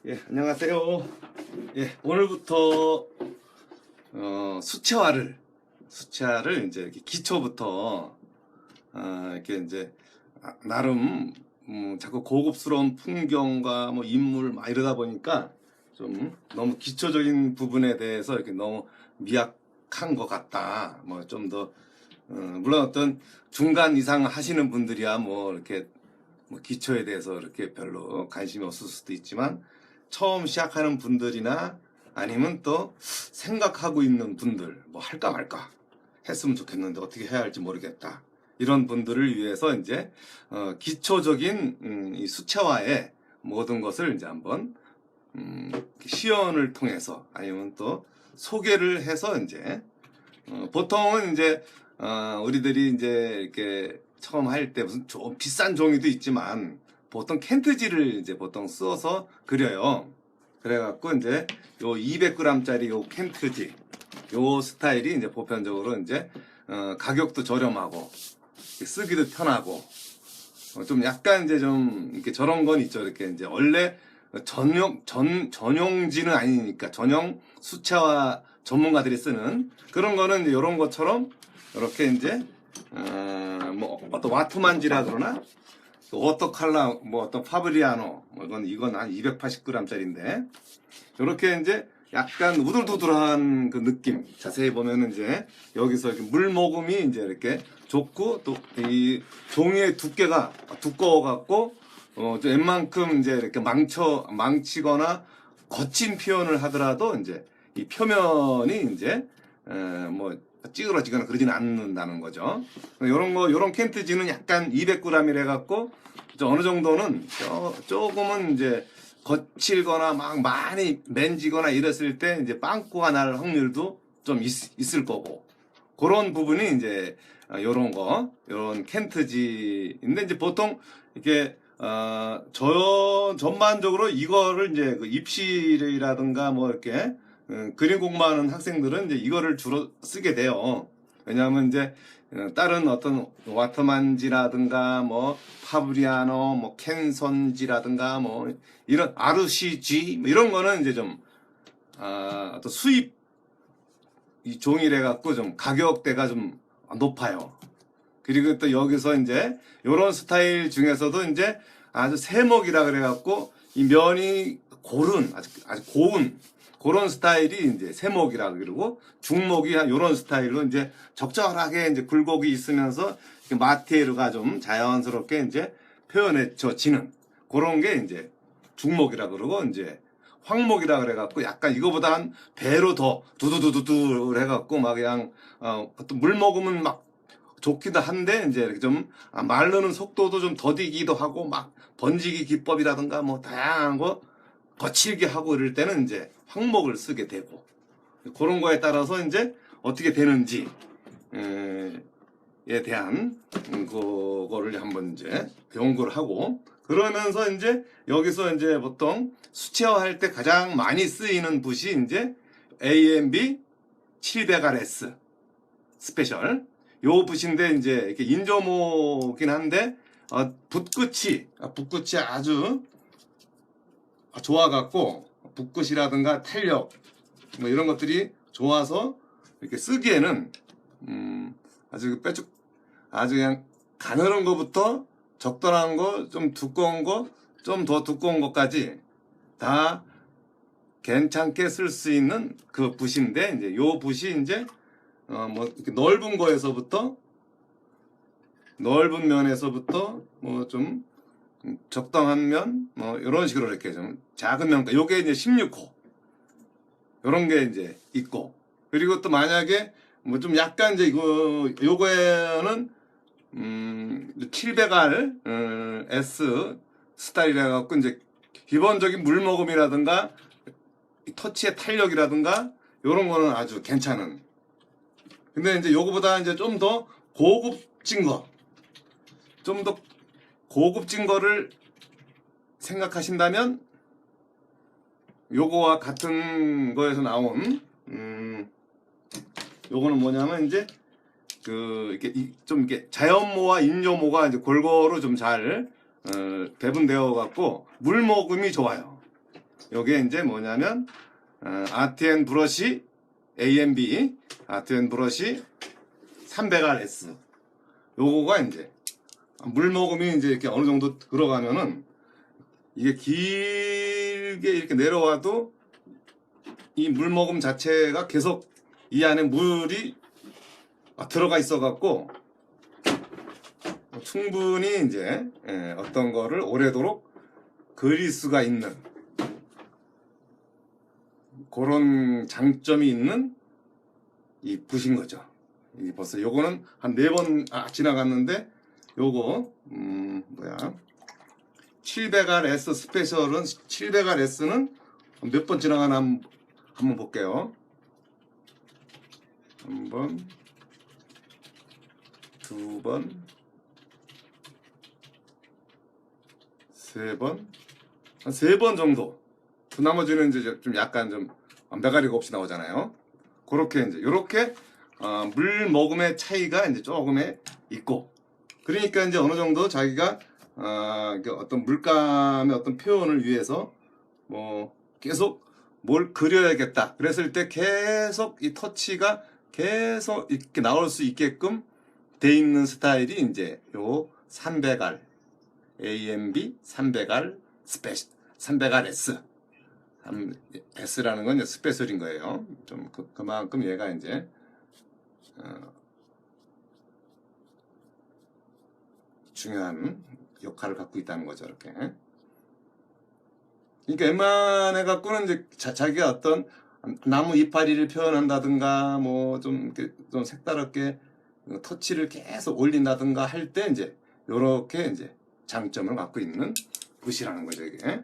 예, 안녕하세요. 예, 오늘부터 수채화를 이제 이렇게 기초부터 이렇게 이제 나름 자꾸 고급스러운 풍경과 뭐 인물 막 이러다 보니까 좀 너무 기초적인 부분에 대해서 이렇게 너무 미약한 것 같다. 뭐 좀 더 물론 어떤 중간 이상 하시는 분들이야 뭐 이렇게 뭐 기초에 대해서 이렇게 별로 관심이 없을 수도 있지만 처음 시작하는 분들이나 아니면 또 생각하고 있는 분들 뭐 할까 말까 했으면 좋겠는데 어떻게 해야 할지 모르겠다 이런 분들을 위해서 이제 기초적인 이 수채화의 모든 것을 이제 한번 시연을 통해서 아니면 또 소개를 해서 이제 보통은 이제 우리들이 이제 이렇게 처음 할 때 무슨 좀 비싼 종이도 있지만 보통 켄트지를 이제 보통 써서 그려요. 그래갖고 이제 요 200g짜리 요 켄트지 요 스타일이 이제 보편적으로 이제 가격도 저렴하고 쓰기도 편하고 좀 약간 이제 좀 이렇게 저런 건 있죠. 이렇게 이제 원래 전용지는 아니니까 전용 수채화 전문가들이 쓰는 그런 거는 이제 이런 것처럼 이렇게 이제 뭐 어떤 와트만지라 그러나 워터칼라 뭐 어떤 파브리아노 뭐 이건 한 280g짜리인데 이렇게 이제 약간 우들두들한 그 느낌 자세히 보면은 이제 여기서 이렇게 물 모금이 이제 이렇게 좋고 또 이 종이의 두께가 두꺼워 갖고 좀 웬만큼 이제 이렇게 망치거나 거친 표현을 하더라도 이제 이 표면이 이제 뭐 찌그러지거나 그러지는 않는다는 거죠. 요런 켄트지는 약간 200g이라 갖고 어느 정도는 조금은 이제 거칠거나 막 많이 맨지거나 이랬을 때 이제 빵꾸가 날 확률도 좀 있을 거고 그런 부분이 이제 요런 켄트지인데 이제 보통 이렇게 전반적으로 이거를 이제 그 입시라든가 뭐 이렇게 그림 공부하는 학생들은 이제 이거를 주로 쓰게 돼요. 왜냐하면 이제 다른 어떤 와터만지라든가 뭐 파브리아노 뭐 캔선지라든가 뭐 이런 RCG 뭐 이런 거는 이제 좀 어떤 수입 이 종이래 갖고 좀 가격대가 좀 높아요. 그리고 또 여기서 이제 요런 스타일 중에서도 이제 아주 세목이라 그래 갖고 이 면이 고른 아주 고운 그런 스타일이 이제 세목이라 그러고 중목이 한 요런 스타일로 이제 적절하게 이제 굴곡이 있으면서 마테리얼가 좀 자연스럽게 이제 표현해지는 그런 게 이제 중목이라 그러고 이제 황목이라 그래 갖고 약간 이거보다 한 배로 더 두두두두두 해 갖고 막 그냥 또 물 먹으면 막 좋기도 한데 이제 이렇게 좀 마르는 속도도 좀 더디기도 하고 막 번지기 기법이라든가 뭐 다양한 거 거칠게 하고 이럴 때는 이제 황목을 쓰게 되고 그런 거에 따라서 이제 어떻게 되는지에 대한 그거를 한번 이제 연구를 하고 그러면서 이제 여기서 이제 보통 수채화 할 때 가장 많이 쓰이는 붓이 이제 AMB 700RS 스페셜 요 붓인데 이제 이렇게 인조모긴 한데 붓끝이 아주 좋아갖고 붓끝이라든가 탄력 뭐 이런 것들이 좋아서 이렇게 쓰기에는 아주 그냥 가늘은 거부터 적당한 거 좀 두꺼운 거 좀 더 두꺼운 것까지 다 괜찮게 쓸 수 있는 그 붓인데 이제 요 붓이 이제 뭐 이렇게 넓은 거에서부터 넓은 면에서부터 뭐 좀 적당한 면, 뭐, 이런 식으로 이렇게 좀 작은 면가. 요게 이제 16호. 요런 게 이제 있고. 그리고 또 만약에 뭐 좀 약간 이제 요거에는, 700R, S 스타일이라 갖고 이제 기본적인 물먹음이라든가 터치의 탄력이라든가 요런 거는 아주 괜찮은. 근데 이제 요거보다 이제 좀 더 고급진 거. 좀 더 고급진 거를 생각하신다면 요거와 같은 거에서 나온 요거는 뭐냐면 이제 그 이렇게 좀 이렇게 자연모와 인조모가 이제 골고루 좀 잘 배분되어 갖고 물먹음이 좋아요. 요게 이제 뭐냐면 아트앤 브러쉬 AMB 아트앤 브러쉬 300RS 요거가 이제 물모금이 이제 이렇게 어느 정도 들어가면은 이게 길게 이렇게 내려와도 이 물모금 자체가 계속 이 안에 물이 들어가 있어 갖고 충분히 이제 어떤 거를 오래도록 그릴 수가 있는 그런 장점이 있는 이 붓인 거죠. 이 벌써 요거는 한 4번 지나갔는데 요거 뭐야 700RS 스페셜은 700RS는 몇 번 지나가나 한번 볼게요. 한 번, 두 번, 세 번, 한 3번 정도. 그 나머지는 이제 좀 약간 좀 메가리가 없이 나오잖아요. 그렇게 이제 요렇게 물 머금의 차이가 이제 조금의 있고, 그러니까 이제 어느 정도 자기가 어떤 물감의 어떤 표현을 위해서 뭐 계속 뭘 그려야겠다 그랬을 때 계속 이 터치가 계속 이렇게 나올 수 있게끔 돼 있는 스타일이 이제 요 300R AMB 300R 스페셜 300RS S라는 건 이제 스페셜인 거예요. 좀 그만큼 얘가 이제 중요한 역할을 갖고 있다는 거죠. 이렇게. 그러니까 웬만해 갖고는 이제 자기가 어떤 나무 이파리를 표현한다든가 뭐 좀 색다르게 터치를 계속 올린다든가 할 때 이제 요렇게 이제 장점을 갖고 있는 붓이라는 거죠. 이게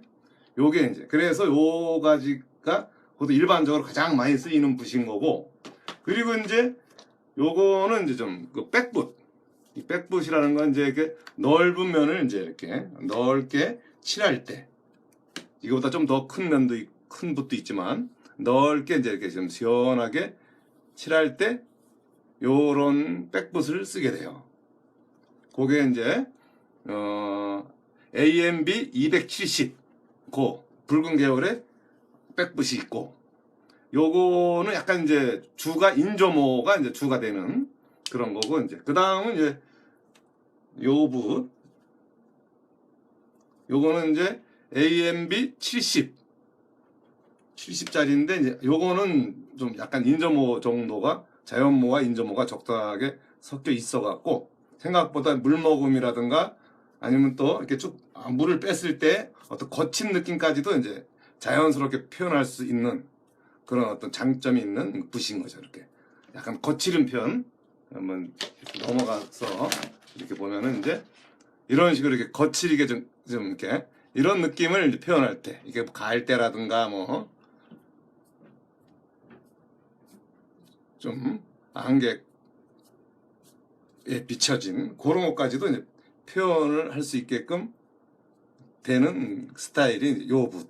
요게 이제 그래서 요 가지가 그것도 일반적으로 가장 많이 쓰이는 붓인 거고, 그리고 이제 요거는 이제 좀 그 백붓, 이 백붓이라는 건 이제 이렇게 넓은 면을 이제 이렇게 넓게 칠할 때, 이거보다 좀 더 큰 붓도 있지만 넓게 이제 이렇게 좀 시원하게 칠할 때 요런 백붓을 쓰게 돼요. 그게 이제 AMB 270 고 붉은 계열의 백붓이 있고, 요거는 약간 이제 주가 인조모가 이제 주가 되는 그런 거고, 이제 그 다음은 이제 요 붓, 요거는 이제 AMB 70짜리인데 이제 요거는 좀 약간 인조모 정도가 자연모와 인조모가 적당하게 섞여 있어 갖고 생각보다 물머금이라든가 아니면 또 이렇게 쭉 물을 뺐을 때 어떤 거친 느낌까지도 이제 자연스럽게 표현할 수 있는 그런 어떤 장점이 있는 붓인 거죠. 이렇게 약간 거칠은 편 한번 넘어가서 이렇게 보면은 이제 이런 식으로 이렇게 거칠게 좀 이렇게 이런 느낌을 이제 표현할 때, 이게 가을 때라든가 뭐 좀 안개에 비춰진 그런 것까지도 이제 표현을 할 수 있게끔 되는 스타일이 요 붓.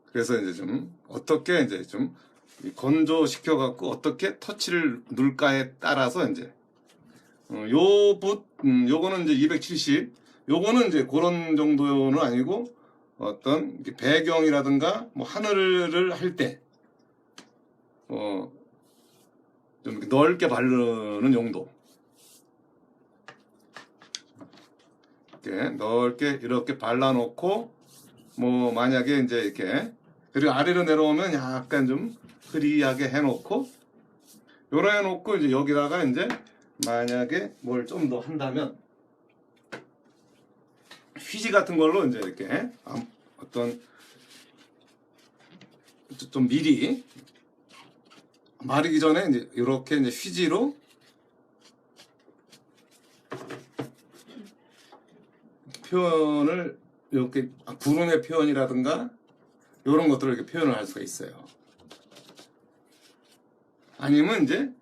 그래서 이제 좀 어떻게 이제 좀 건조시켜 갖고 어떻게 터치를 눌까에 따라서 이제 요 붓, 요거는 이제 270, 요거는 이제 그런 정도는 아니고 어떤 배경이라든가 뭐 하늘을 할 때 좀 넓게 바르는 용도. 이렇게 넓게 이렇게 발라놓고 뭐 만약에 이제 이렇게 그리고 아래로 내려오면 약간 좀 흐리하게 해놓고 요래 해놓고 이제 여기다가 이제 만약에 뭘 좀 더 한다면 휘지 같은 걸로 이제 이렇게 어떤 좀 미리 마르기 전에 이제 이렇게 이제 휘지로 표현을 이렇게 구름의 표현이라든가 이런 것들을 이렇게 표현을 할 수가 있어요. 아니면 이제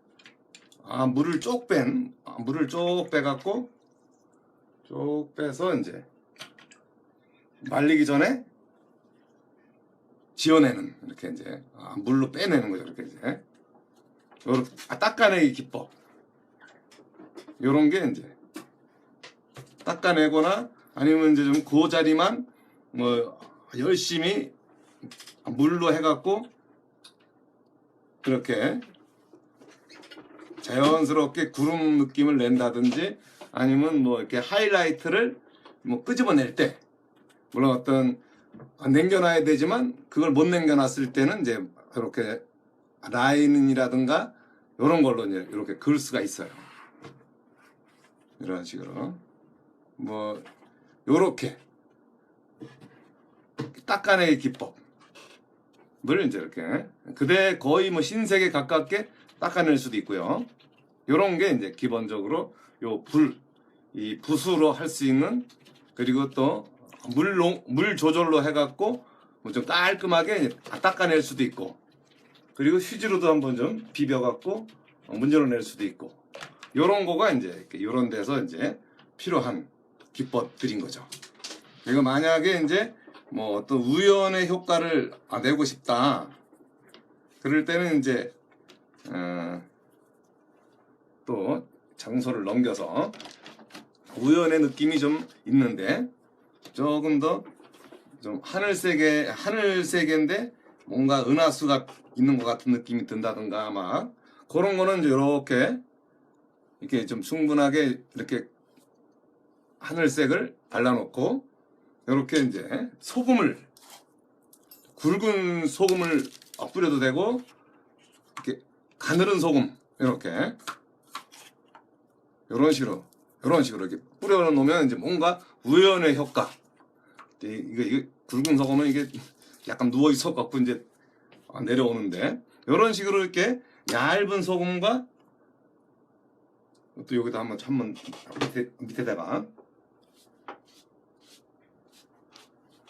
물을 쪽 빼갖고 쪽 빼서 이제 말리기 전에 지어내는, 이렇게 이제 물로 빼내는 거죠. 이렇게 이제 요렇게 닦아내기 기법, 요런 게 이제 닦아내거나 아니면 이제 좀 그 자리만 뭐 열심히 물로 해갖고 그렇게 자연스럽게 구름 느낌을 낸다든지 아니면 뭐 이렇게 하이라이트를 뭐 끄집어낼 때 물론 어떤 남겨놔야 되지만 그걸 못 남겨놨을 때는 이제 이렇게 라인이라든가 이런 걸로 이제 이렇게 그을 수가 있어요. 이런 식으로 뭐 요렇게 닦아내기 기법을 이제 이렇게 그대 거의 뭐 신세계 가깝게 닦아낼 수도 있고요. 요런 게 이제 기본적으로 요 이 붓으로 할 수 있는 그리고 또 물 조절로 해갖고 뭐 좀 깔끔하게 닦아낼 수도 있고 그리고 휴지로도 한번 좀 비벼갖고 문질러낼 수도 있고 요런 거가 이제 이렇게 요런 데서 이제 필요한 기법들인 거죠. 이거 만약에 이제 뭐 어떤 우연의 효과를 내고 싶다. 그럴 때는 이제 또 장소를 넘겨서 우연의 느낌이 좀 있는데 조금 더 좀 하늘색인데 뭔가 은하수가 있는 것 같은 느낌이 든다든가 아마 그런 거는 이제 이렇게 좀 충분하게 이렇게 하늘색을 발라놓고 이렇게 이제 굵은 소금을 뿌려도 되고 이렇게 가늘은 소금 이렇게 이런 식으로 이렇게 뿌려놓으면 이제 뭔가 우연의 효과. 이게 굵은 소금은 이게 약간 누워 있어 갖고 이제 내려오는데 이런 식으로 이렇게 얇은 소금과 또 여기다 한번 밑에다가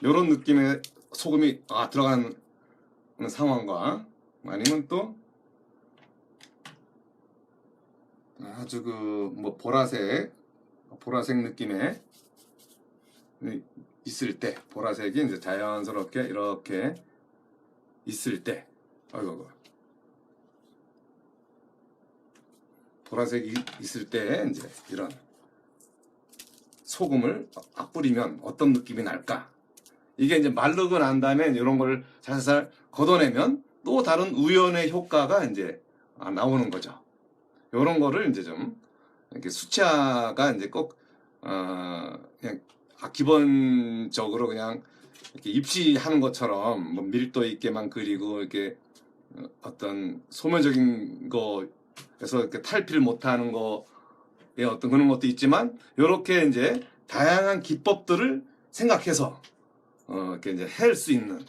이런 느낌의 소금이 들어가는 상황과 아니면 또 아주 뭐 보라색 느낌의 있을 때 보라색이 이제 자연스럽게 이렇게 있을 때 아이고 보라색이 있을 때 이제 이런 소금을 뿌리면 어떤 느낌이 날까? 이게 이제 마르고 난 다음에 이런 걸 살살 걷어내면 또 다른 우연의 효과가 이제 나오는 거죠. 이런 거를 이제 좀 이렇게 수채화가 이제 꼭 그냥 기본적으로 그냥 이렇게 입시하는 것처럼 뭐 밀도 있게만 그리고 이렇게 어떤 소모적인 거에서 이렇게 탈피를 못하는 거에 어떤 그런 것도 있지만 이렇게 이제 다양한 기법들을 생각해서 이렇게 이제 할 수 있는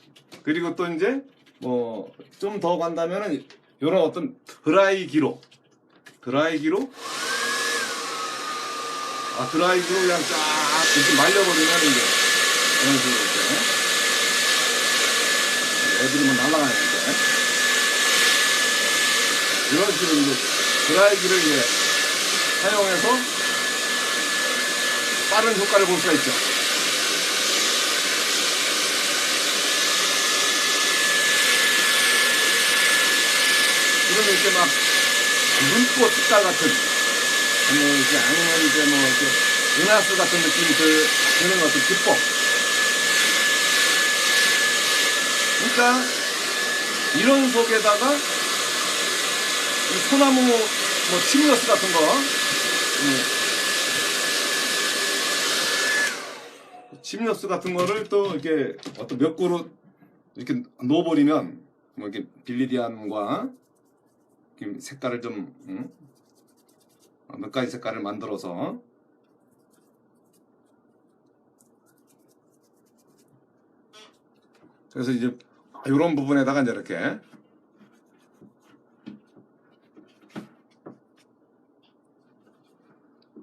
그리고 또 이제 뭐 좀 더 간다면은 이런 어떤 드라이기로 드라이기로 그냥 쫙 이렇게 말려버리면 이제 이런 식으로 이렇게 애들이 뭐 날아가는데 이런 식으로 이제 드라이기를 이제 사용해서 빠른 효과를 볼 수가 있죠. 그러면 이렇게 막 눈꽃 색깔 같은 아니면 이제 뭐 이렇게 은하수 같은 느낌이 드는 어떤 기법. 그러니까 이런 속에다가 이 소나무 뭐 침너스 같은 거 침너스 같은 거를 또 이렇게 어떤 몇 그루 이렇게 놓아버리면 뭐 이렇게 빌리디안과 색깔을 좀 몇 가지 색깔을 만들어서 그래서 이제 이런 부분에다가 이제 이렇게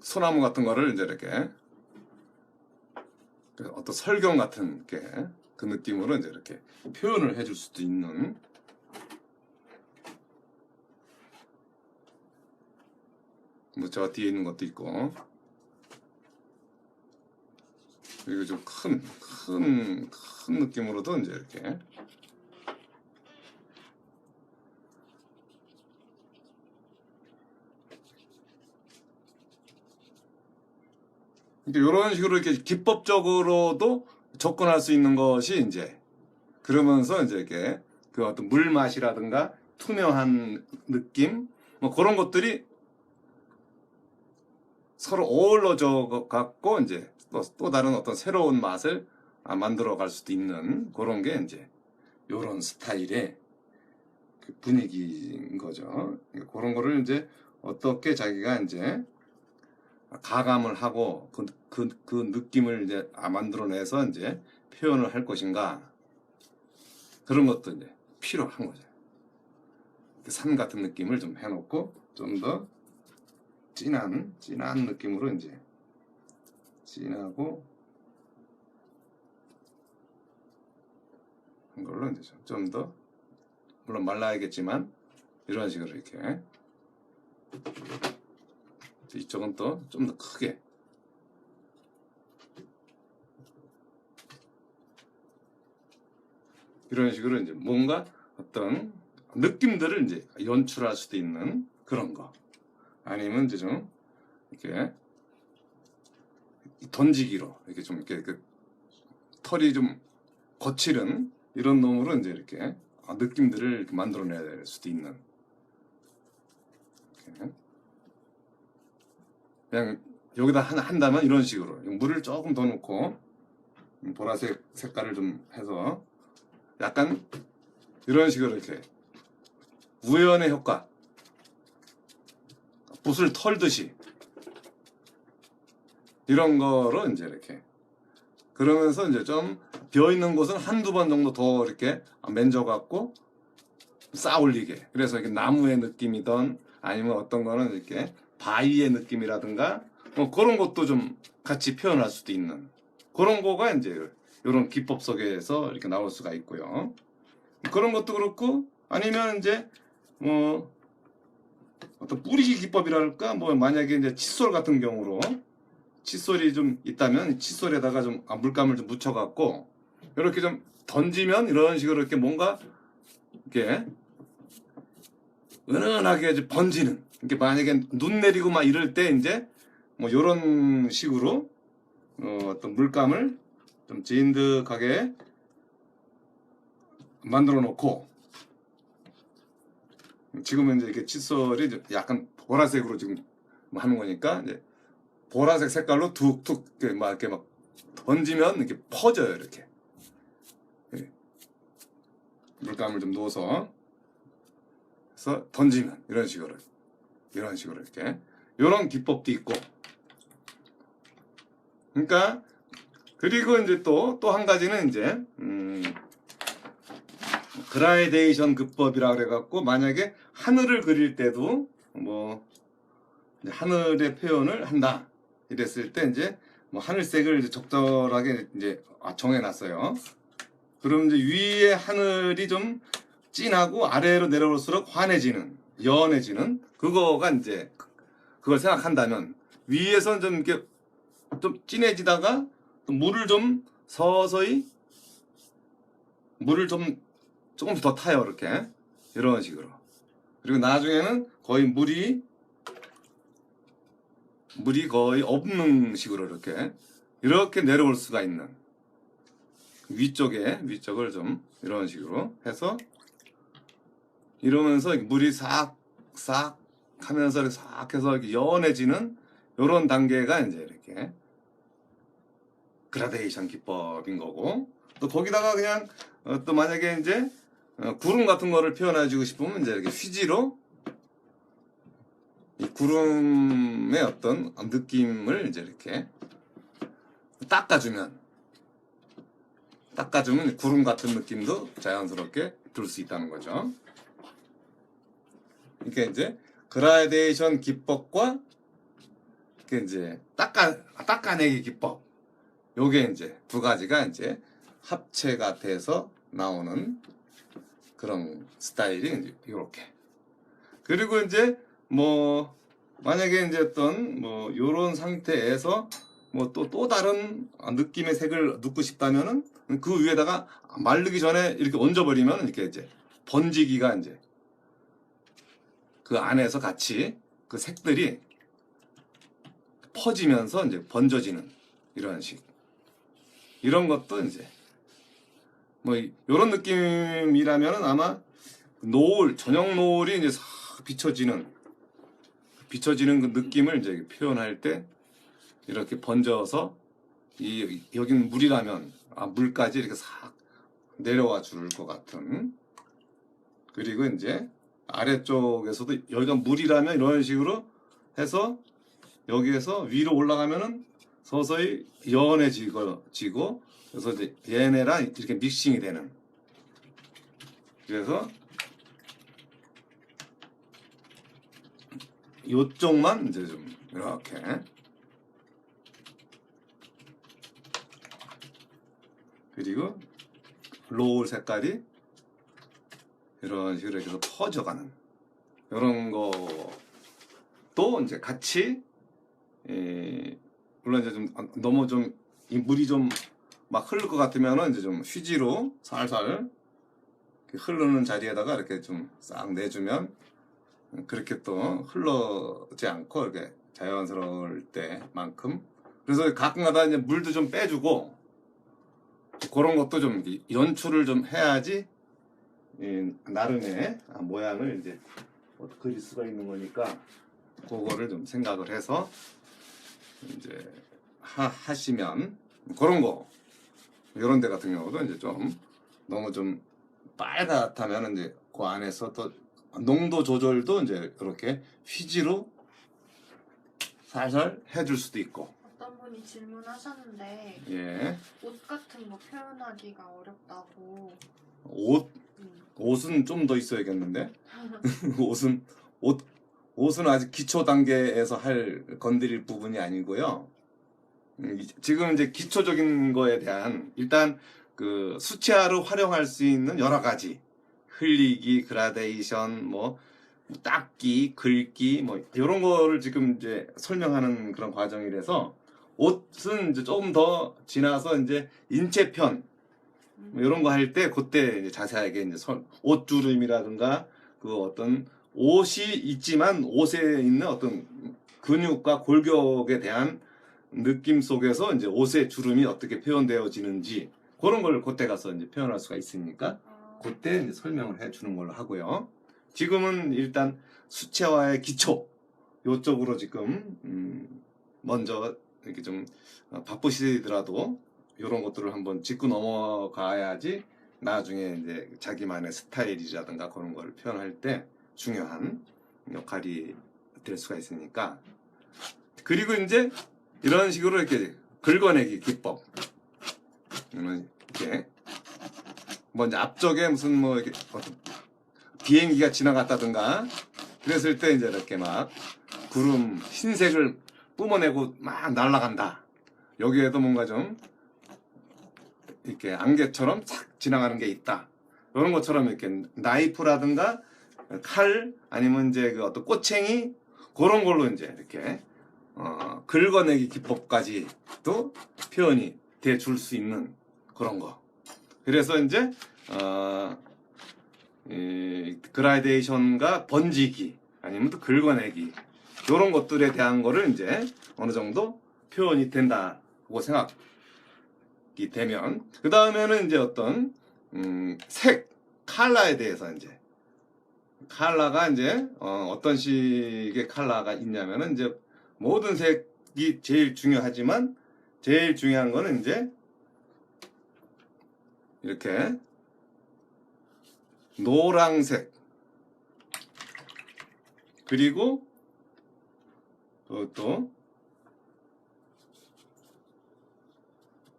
소나무 같은 거를 이제 이렇게 어떤 설경 같은 그 느낌으로 이제 이렇게 표현을 해줄 수도 있는 뭐 저 뒤에 있는 것도 있고 그리고 좀 큰 느낌으로도 이제 이렇게 이런 식으로 이렇게 기법적으로도 접근할 수 있는 것이 이제 그러면서 이제 이렇게 그 어떤 물 맛이라든가 투명한 느낌 뭐 그런 것들이 서로 어우러져 갖고 이제 또 다른 어떤 새로운 맛을 만들어 갈 수도 있는 그런 게 이제 요런 스타일의 그 분위기인 거죠. 그런 거를 이제 어떻게 자기가 이제 가감을 하고 그 느낌을 이제 만들어내서 이제 표현을 할 것인가 그런 것도 이제 필요한 거죠. 산 같은 느낌을 좀 해놓고 좀 더 진한 느낌으로 이제 진하고 한 걸로 이제 좀 더 물론 말라야겠지만 이런 식으로 이렇게 이쪽은 또 좀 더 크게 이런 식으로 이제 뭔가 어떤 느낌들을 이제 연출할 수도 있는 그런 거 아니면 이제 좀 이렇게 던지기로 이렇게 좀 이렇게 그 털이 좀 거칠은 이런 놈으로 이제 이렇게 느낌들을 이렇게 만들어낼 수도 있는 이렇게. 그냥 여기다 한다면 이런 식으로 물을 조금 더 넣고 보라색 색깔을 좀 해서 약간 이런 식으로 이렇게 우연의 효과 붓을 털듯이 이런 거로 이제 이렇게 그러면서 이제 좀 비어있는 곳은 한두 번 정도 더 이렇게 만져갖고 쌓아올리게 그래서 이렇게 나무의 느낌이든 아니면 어떤 거는 이렇게 바위의 느낌이라든가 뭐 그런 것도 좀 같이 표현할 수도 있는 그런 거가 이제 이런 기법 속에서 이렇게 나올 수가 있고요. 그런 것도 그렇고 아니면 이제 뭐 어떤 뿌리기 기법이랄까 뭐 만약에 이제 칫솔 같은 경우로 칫솔이 좀 있다면 칫솔에다가 좀 물감을 좀 묻혀갖고 이렇게 좀 던지면 이런 식으로 이렇게 뭔가 이렇게 은은하게 이제 번지는 이렇게 만약에 눈 내리고 막 이럴 때 이제 뭐 이런 식으로 어떤 물감을 좀 진득하게 만들어 놓고 지금은 이제 이렇게 칫솔이 약간 보라색으로 지금 하는 거니까 이제 보라색 색깔로 툭툭 이렇게 막 던지면 이렇게 퍼져요 이렇게 물감을 좀 넣어서 그래서 던지면 이런 식으로 이렇게 이런 기법도 있고 그러니까 그리고 이제 또 한 가지는 이제 그라데이션 기법이라 그래갖고 만약에 하늘을 그릴 때도 뭐 이제 하늘의 표현을 한다 이랬을 때 이제 뭐 하늘색을 이제 적절하게 이제 정해놨어요. 그럼 이제 위에 하늘이 좀 진하고 아래로 내려올수록 환해지는 연해지는 그거가 이제 그걸 생각한다면 위에서는 좀 이렇게 좀 진해지다가 또 물을 좀 서서히 물을 좀 조금 더 타요 이렇게 이런 식으로 그리고 나중에는 거의 물이 거의 없는 식으로 이렇게 내려올 수가 있는 위쪽을 좀 이런 식으로 해서 이러면서 물이 싹 하면서 이렇게 싹 해서 이렇게 연해지는 이런 단계가 이제 이렇게 그라데이션 기법인 거고 또 거기다가 그냥 또 만약에 이제 구름 같은 거를 표현해 주고 싶으면 이제 이렇게 휴지로 이 구름의 어떤 느낌을 이제 이렇게 닦아주면 구름 같은 느낌도 자연스럽게 들 수 있다는 거죠. 이게 이제 그라데이션 기법과 이게 이제 닦아내기 기법. 요게 이제 두 가지가 이제 합체가 돼서 나오는 그런 스타일이 이제 이렇게. 그리고 이제 뭐 만약에 이제 어떤 뭐 요런 상태에서 뭐 또 다른 느낌의 색을 넣고 싶다면은 그 위에다가 마르기 전에 이렇게 얹어버리면 이렇게 이제 번지기가 이제 그 안에서 같이 그 색들이 퍼지면서 이제 번져지는 이런 식. 이런 것도 이제 뭐 이런 느낌이라면은 아마 노을, 저녁 노을이 이제 싹 비춰지는 그 느낌을 이제 표현할 때 이렇게 번져서 여기는 물이라면 물까지 이렇게 싹 내려와 줄 것 같은. 그리고 이제 아래쪽에서도 여기가 물이라면 이런 식으로 해서 여기에서 위로 올라가면은 서서히 연해지고 그래서 이제 얘네랑 이렇게 믹싱이 되는. 그래서 요쪽만 이제 좀 이렇게 그리고 노을 색깔이 이런 식으로 해서 퍼져가는 이런 것도 이제 같이 물론 이제 좀 너무 좀 이 물이 좀 막 흐를 것 같으면은 이제 좀 휴지로 살살 흐르는 자리에다가 이렇게 좀 싹 내주면 그렇게 또 흘러지 않고 이렇게 자연스러울 때만큼. 그래서 가끔가다 이제 물도 좀 빼주고 그런 것도 좀 연출을 좀 해야지 나름의 모양을 이제 그릴 수가 있는 거니까 그거를 좀 생각을 해서 이제 하시면 그런 거 이런 데 같은 경우도 이제 좀 너무 좀 빨갛다면 이제 그 안에서 또 농도 조절도 이제 이렇게 휴지로 살살 해줄 수도 있고. 어떤 분이 질문하셨는데 예. 옷 같은 거 표현하기가 어렵다고. 옷은 좀 더 있어야겠는데. 옷은 아직 기초 단계에서 건드릴 부분이 아니고요. 지금 이제 기초적인 거에 대한 일단 그 수채화로 활용할 수 있는 여러 가지 흘리기, 그라데이션, 뭐 닦기, 긁기, 뭐 이런 거를 지금 이제 설명하는 그런 과정이라서 옷은 이제 조금 더 지나서 이제 인체편 뭐 이런 거 할 때 그때 이제 자세하게 이제 옷주름이라든가 그 어떤 옷이 있지만 옷에 있는 어떤 근육과 골격에 대한 느낌 속에서 이제 옷의 주름이 어떻게 표현되어지는지 그런 걸 그때 가서 이제 표현할 수가 있으니까 그때 이제 설명을 해주는 걸로 하고요. 지금은 일단 수채화의 기초 요쪽으로 지금 먼저 이렇게 좀 바쁘시더라도 이런 것들을 한번 짚고 넘어가야지 나중에 이제 자기만의 스타일이라든가 그런 걸 표현할 때 중요한 역할이 될 수가 있으니까. 그리고 이제 이런 식으로 이렇게 긁어내기 기법. 이렇게 먼저 앞쪽에 무슨 뭐 이렇게 어떤 비행기가 지나갔다든가 그랬을 때 이제 이렇게 막 구름 흰색을 뿜어내고 막 날아간다. 여기에도 뭔가 좀 이렇게 안개처럼 착 지나가는 게 있다. 이런 것처럼 이렇게 나이프라든가 칼 아니면 이제 그 어떤 꼬챙이 그런 걸로 이제 이렇게 긁어내기 기법까지도 표현이 돼 줄 수 있는 그런 거. 그래서 이제 그라데이션과 번지기 아니면 또 긁어내기 이런 것들에 대한 거를 이제 어느 정도 표현이 된다고 생각이 되면 그 다음에는 이제 어떤 색 컬러에 대해서 이제 컬러가 이제 어떤 식의 컬러가 있냐면은 이제 모든 색이 제일 중요하지만 제일 중요한 거는 이제 이렇게 노란색 그리고 또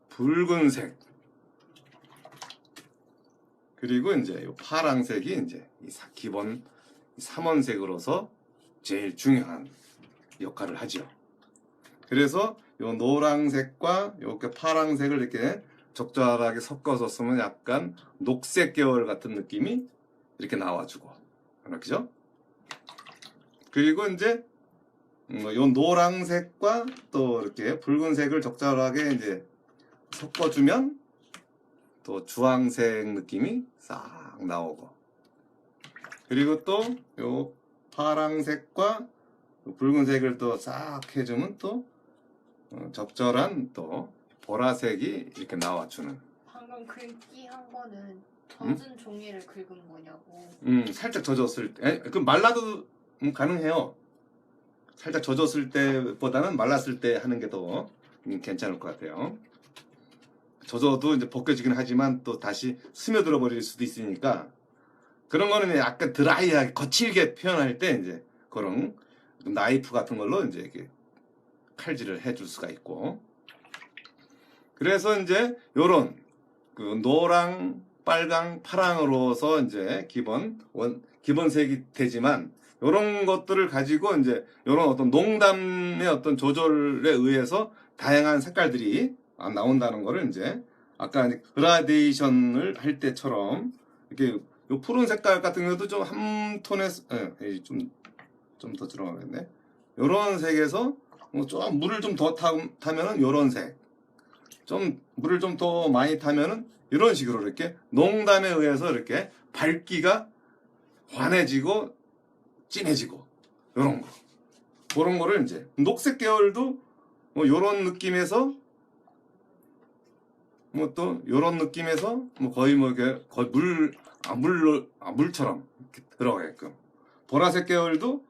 붉은색 그리고 이제 요 파란색이 이제 기본 3원색으로서 제일 중요한 역할을 하죠. 그래서 요 노란색과 요렇게 파란색을 이렇게 적절하게 섞어서 쓰면 약간 녹색 계열 같은 느낌이 이렇게 나와주고 그렇죠? 그리고 이제 요 노란색과 또 이렇게 붉은색을 적절하게 이제 섞어주면 또 주황색 느낌이 싹 나오고 그리고 또 요 파란색과 붉은색을 또 싹 해주면 또 적절한 또 보라색이 이렇게 나와주는. 방금 긁기 한 거는 젖은 종이를 긁은 거냐고. 살짝 젖었을 때, 그 말라도 가능해요. 살짝 젖었을 때보다는 말랐을 때 하는 게 더 괜찮을 것 같아요. 젖어도 이제 벗겨지긴 하지만 또 다시 스며들어 버릴 수도 있으니까 그런 거는 약간 드라이하게 거칠게 표현할 때 이제 그런 나이프 같은 걸로 이제 이렇게 칼질을 해줄 수가 있고. 그래서 이제 요런 그 노랑, 빨강, 파랑으로서 이제 기본색이 되지만 요런 것들을 가지고 이제 요런 어떤 농담의 어떤 조절에 의해서 다양한 색깔들이 나온다는 거를 이제 아까 이제 그라데이션을 할 때처럼 이렇게 요 푸른 색깔 같은 경우도 좀 한 톤에서 좀 더 들어가겠네. 요런 색에서 좀 물을 좀 더 타면은 요런 색. 좀 물을 좀 더 많이 타면은 이런 식으로 이렇게 농담에 의해서 이렇게 밝기가 환해지고 진해지고 요런 거. 그런 거를 이제 녹색 계열도 뭐 요런 느낌에서 뭐 또 요런 느낌에서 뭐 거의 뭐 이렇게 거의 물처럼 이렇게 들어가게끔. 보라색 계열도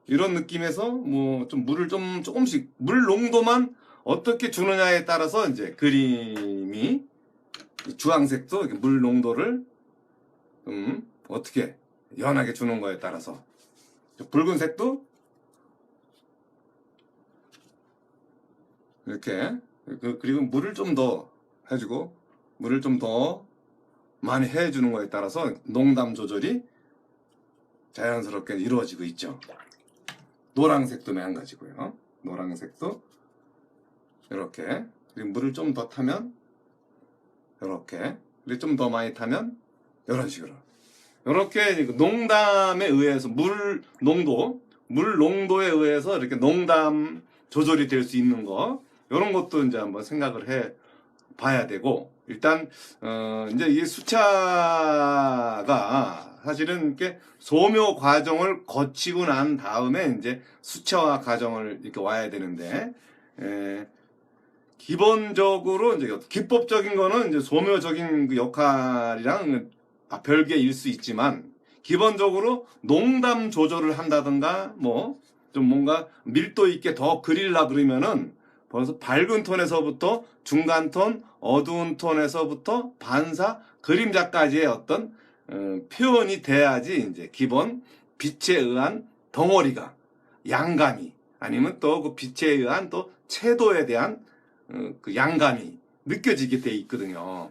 이런 느낌에서 뭐 좀 물을 좀 조금씩 물 농도만 어떻게 주느냐에 따라서 이제 그림이 주황색도 이렇게 물 농도를 어떻게 연하게 주는 거에 따라서 붉은색도 이렇게 그리고 물을 좀 더 해주고 물을 좀 더 많이 해주는 거에 따라서 농담 조절이 자연스럽게 이루어지고 있죠. 노란색도 마찬가지고요. 노란색도 이렇게 그리고 물을 좀 더 타면 이렇게 그리고 좀 더 많이 타면 이런 식으로 이렇게 농담에 의해서 물 농도에 의해서 이렇게 농담 조절이 될 수 있는 거 이런 것도 이제 한번 생각을 해 봐야 되고 일단 이제 이 수차가 사실은 이렇게 소묘 과정을 거치고 난 다음에 이제 수채화 과정을 이렇게 와야 되는데 기본적으로 이제 기법적인 거는 이제 소묘적인 그 역할이랑 별개일 수 있지만 기본적으로 농담 조절을 한다든가 뭐 좀 뭔가 밀도 있게 더 그리려 그러면은 벌써 밝은 톤에서부터 중간 톤, 어두운 톤에서부터 반사, 그림자까지의 어떤 표현이 돼야지 이제 기본 빛에 의한 덩어리가 양감이 아니면 또 그 빛에 의한 또 채도에 대한 그 양감이 느껴지게 돼 있거든요.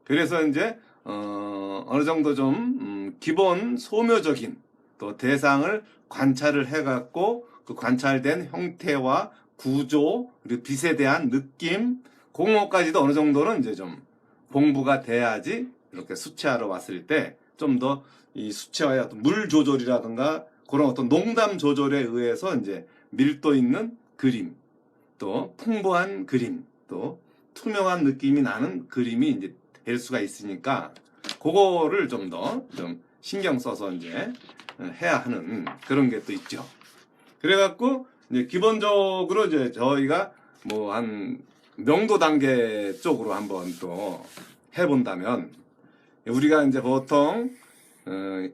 그래서 이제 어느 정도 좀 기본 소묘적인 또 대상을 관찰을 해갖고 그 관찰된 형태와 구조 그리고 빛에 대한 느낌 그런 것까지도 어느 정도는 이제 좀 공부가 돼야지 이렇게 수채화로 왔을 때 좀 더 이 수채화의 어떤 물 조절이라든가 그런 어떤 농담 조절에 의해서 이제 밀도 있는 그림 또 풍부한 그림 또 투명한 느낌이 나는 그림이 이제 될 수가 있으니까 그거를 좀 더 좀 신경 써서 이제 해야 하는 그런 게 또 있죠. 그래갖고 이제 기본적으로 이제 저희가 뭐 한 명도 단계 쪽으로 한번 또 해본다면 우리가 이제 보통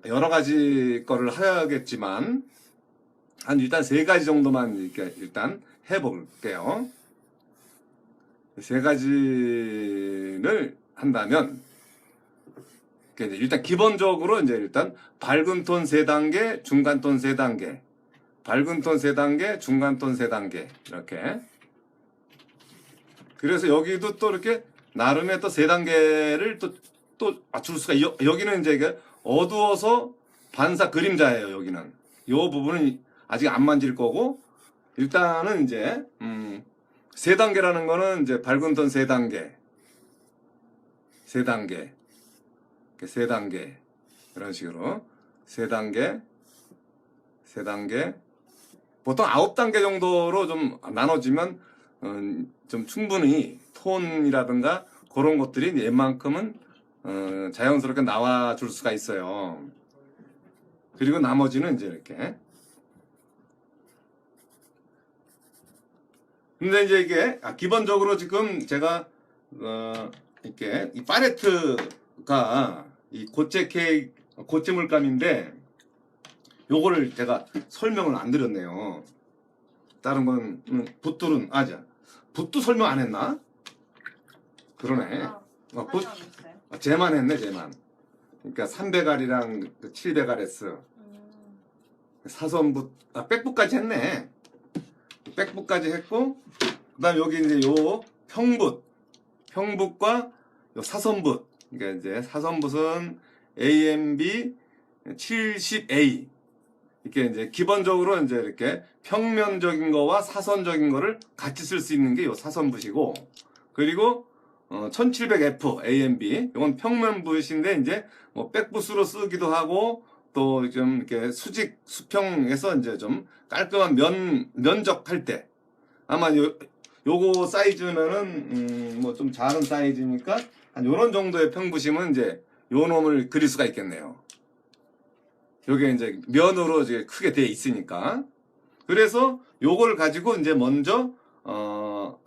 여러 가지 거를 하겠지만 한 일단 3가지 정도만 이렇게 일단 해볼게요. 3가지를 한다면 일단 기본적으로 이제 일단 밝은 톤 3단계, 중간 톤 3단계, 밝은 톤 3단계, 중간 톤 3단계 이렇게. 그래서 여기도 또 이렇게 나름의 또 3단계를 또 맞출 수가 여기는 이제 이게 어두워서 반사 그림자예요. 여기는 요 부분은 아직 안 만질 거고 일단은 이제 3단계라는 거는 이제 밝은 톤 3단계, 3단계, 3단계 이런 식으로 3단계, 3단계 보통 9단계 정도로 좀 나눠지면 좀 충분히 톤이라든가 그런 것들이 웬만큼은 자연스럽게 나와줄 수가 있어요. 그리고 나머지는 이제 이렇게 근데 이제 이게 기본적으로 지금 제가 이렇게 이 팔레트가 이 고체 케이크 고체 물감인데 요거를 제가 설명을 안 드렸네요. 다른 건 붓들은 붓도 설명 안 했나? 그러네. 붓 설명 안 했어요. 쟤만 했네 쟤만. 그러니까 300알이랑 700RS 사선붓 백붓까지 했네. 백붓까지 했고 그다음 여기 이제 요 평붓과 요 사선붓. 그러니까 이제 사선붓은 AMB 70A 이렇게 이제 기본적으로 이제 이렇게 평면적인 거와 사선적인 거를 같이 쓸 수 있는 게 요 사선붓이고, 그리고 1700F AMB 이건 평면붓인데 이제 뭐 백붓으로 쓰기도 하고 또 좀 이렇게 수평해서 이제 좀 깔끔한 면적할 때 아마 요거 사이즈면은 뭐 좀 작은 사이즈니까 한 요런 정도의 평붓이면 이제 요 놈을 그릴 수가 있겠네요. 요게 이제 면으로 이제 크게 돼 있으니까. 그래서 요걸 가지고 이제 먼저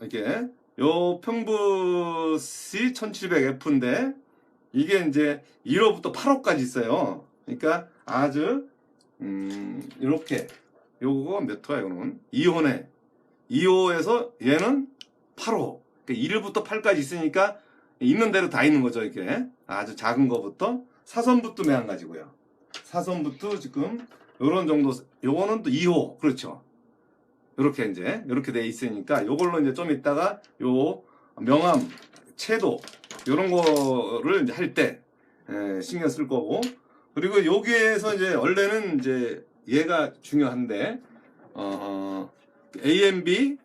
이게 요 평붓이 1700F인데 이게 이제 1호부터 8호까지 있어요. 그러니까 아주 이렇게 요거 몇 호야 이거는 2호네. 2호에서 얘는 8호. 그러니까 1부터 8까지 있으니까 있는 대로 다 있는 거죠. 이렇게 아주 작은 거부터 사선붓도 매한가지고요. 사선붓도 지금 요런 정도. 요거는 또 2호. 그렇죠. 요렇게 이제 요렇게 돼 있으니까 요걸로 이제 좀 이따가 요 명암 채도 요런 거를 이제 할 때 신경 쓸 거고, 그리고 여기에서 이제 원래는 이제 얘가 중요한데 AMB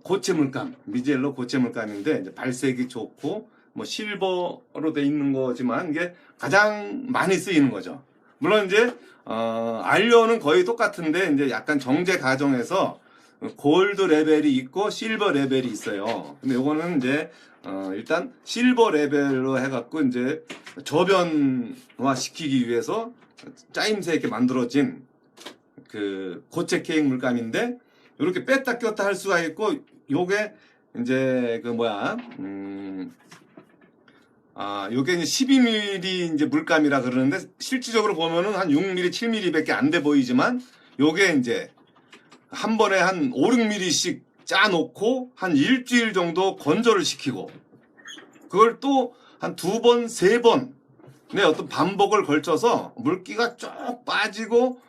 고체 물감, 미젤로 고체 물감인데 이제 발색이 좋고 뭐 실버로 돼 있는 거지만 이게 가장 많이 쓰이는 거죠. 물론 이제 알료는 거의 똑같은데 이제 약간 정제 과정에서 골드 레벨이 있고 실버 레벨이 있어요. 근데 요거는 이제 일단 실버 레벨로 해갖고 이제 저변화 시키기 위해서 짜임새 있게 만들어진 그 고체 케이크 물감인데 이렇게 뺐다 꼈다 할 수가 있고, 요게 이제 그 뭐야 요게 이제 12mm 이제 물감이라 그러는데 실질적으로 보면은 한 6mm, 7mm밖에 안 돼 보이지만 요게 이제 한 번에 한 5, 6mm씩 짜놓고 한 일주일 정도 건조를 시키고 그걸 또 한 2번, 3번 네, 어떤 반복을 걸쳐서 물기가 쭉 빠지고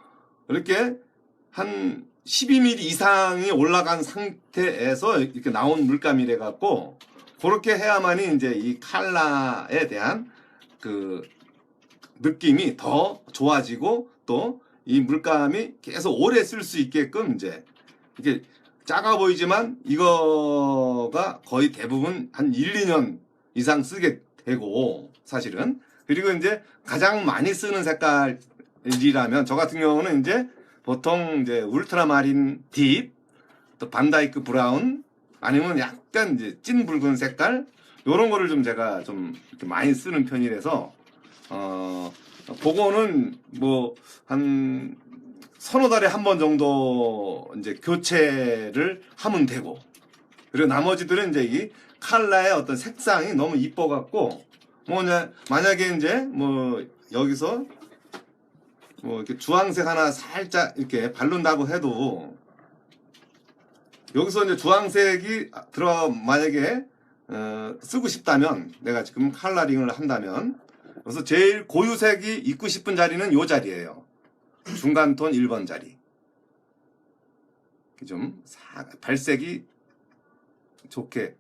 이렇게 한 12mm 이상이 올라간 상태에서 이렇게 나온 물감이래 갖고 그렇게 해야만이 이제 이 칼라에 대한 그 느낌이 더 좋아지고 또 이 물감이 계속 오래 쓸 수 있게끔 이제 이렇게 작아 보이지만 이거가 거의 대부분 한 1, 2년 이상 쓰게 되고 사실은. 그리고 이제 가장 많이 쓰는 색깔이라면 저 같은 경우는 이제 보통 이제 울트라마린 딥, 또 반다이크 브라운, 아니면 약간 이제 찐 붉은 색깔 요런 거를 좀 제가 좀 이렇게 많이 쓰는 편이라서 그거는 뭐 한 서너 달에 한 번 정도 이제 교체를 하면 되고, 그리고 나머지들은 이제 이 칼라의 어떤 색상이 너무 이뻐 갖고 뭐 만약에 이제 뭐 여기서 뭐 이렇게 주황색 하나 살짝 이렇게 바른다고 해도 여기서 이제 주황색이 만약에 쓰고 싶다면 내가 지금 컬러링을 한다면 그래서 제일 고유색이 입고 싶은 자리는 요 자리예요. 중간톤 1번 자리. 좀 발색이 좋게